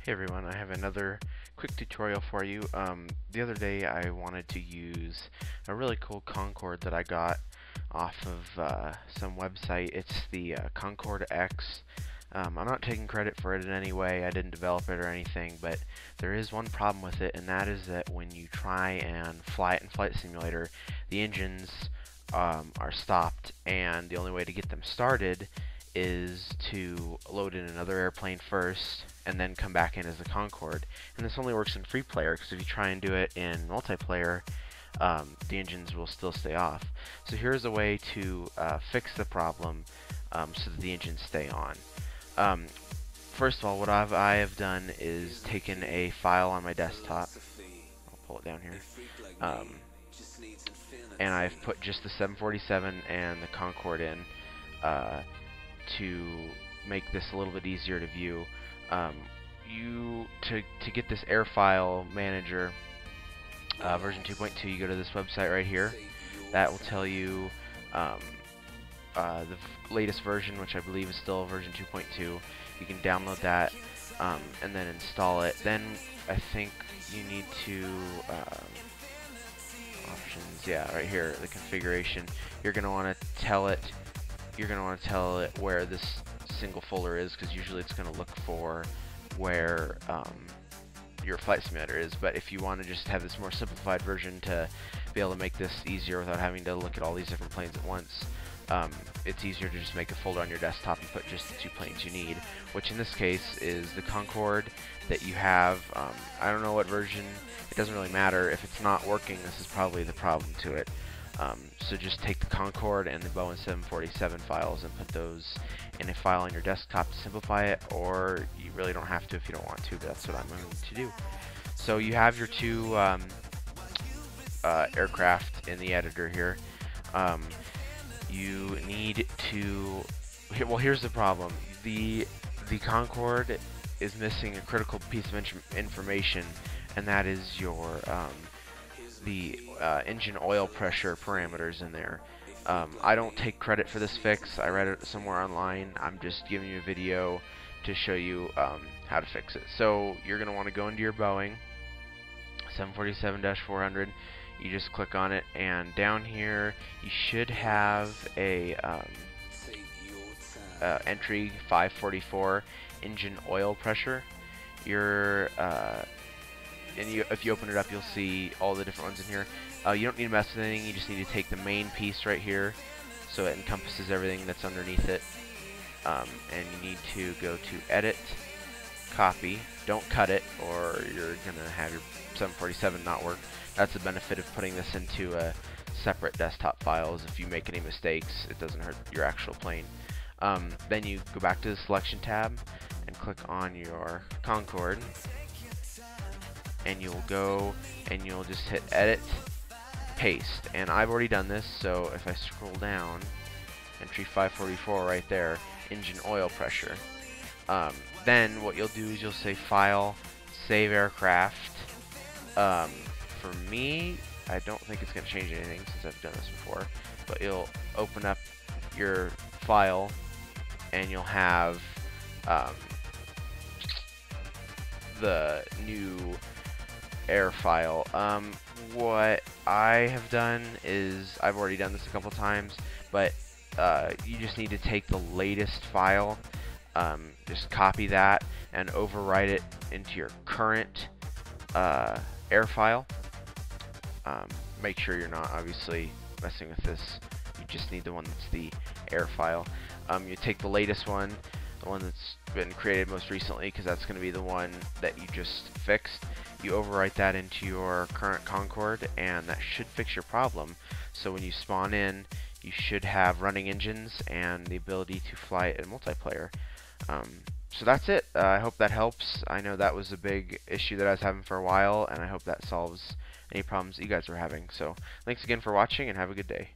Hey everyone, I have another quick tutorial for you. The other day I wanted to use a really cool Concorde that I got off of some website. It's the Concorde X. I'm not taking credit for it in any way. I didn't develop it or anything, but there is one problem with it, and that is that when you try and fly it in Flight Simulator, the engines are stopped, and the only way to get them started is to load in another airplane first and then come back in as the Concorde. And this only works in free player, because if you try and do it in multiplayer, the engines will still stay off. So here's a way to fix the problem so that the engines stay on. First of all, what I have done is taken a file on my desktop. I'll pull it down here. And I've put just the 747 and the Concorde in to make this a little bit easier to view. To get this Airfile manager version 2.2, you go to this website right here. That will tell you the latest version, which I believe is still version 2.2. You can download that and then install it. Then I think you need to options, yeah, right here, the configuration. You're going to want to tell it. You're going to want to tell it where this single folder is, because usually it's going to look for where your flight simulator is. But if you want to just have this more simplified version to be able to make this easier without having to look at all these different planes at once, it's easier to just make a folder on your desktop and put just the two planes you need, which in this case is the Concorde that you have. I don't know what version. It doesn't really matter. If it's not working, this is probably the problem to it. So just take the Concorde and the Boeing 747 files and put those in a file on your desktop to simplify it, or you really don't have to if you don't want to, but that's what I'm going to do. So you have your two aircraft in the editor here. You need to, well, here's the problem. The Concorde is missing a critical piece of information, and that is your the engine oil pressure parameters in there. I don't take credit for this fix. I read it somewhere online. I'm just giving you a video to show you how to fix it. So you're going to want to go into your Boeing 747-400. You just click on it, and down here you should have a entry 544 engine oil pressure. If you open it up, you'll see all the different ones in here. You don't need to mess with anything. You just need to take the main piece right here, so it encompasses everything that's underneath it. And you need to go to Edit, Copy. Don't cut it, or you're gonna have your 747 not work. That's the benefit of putting this into a separate desktop files. If you make any mistakes, it doesn't hurt your actual plane. Then you go back to the Selection tab and click on your Concorde, and you'll go and you'll just hit Edit, Paste. And I've already done this, so if I scroll down, entry 544 right there, engine oil pressure. Then what you'll do is you'll say File, Save Aircraft. For me, I don't think it's going to change anything since I've done this before, but you'll open up your file and you'll have the new Airfile. What I have done is, I've already done this a couple times, but you just need to take the latest file, just copy that and overwrite it into your current Airfile. Make sure you're not obviously messing with this. You just need the one that's the Airfile. You take the latest one, the one that's been created most recently, because that's going to be the one that you just fixed. You overwrite that into your current Concorde, and that should fix your problem. So when you spawn in, you should have running engines and the ability to fly it in multiplayer. So that's it. I hope that helps. I know that was a big issue that I was having for a while, and I hope that solves any problems that you guys are having. So thanks again for watching, and have a good day.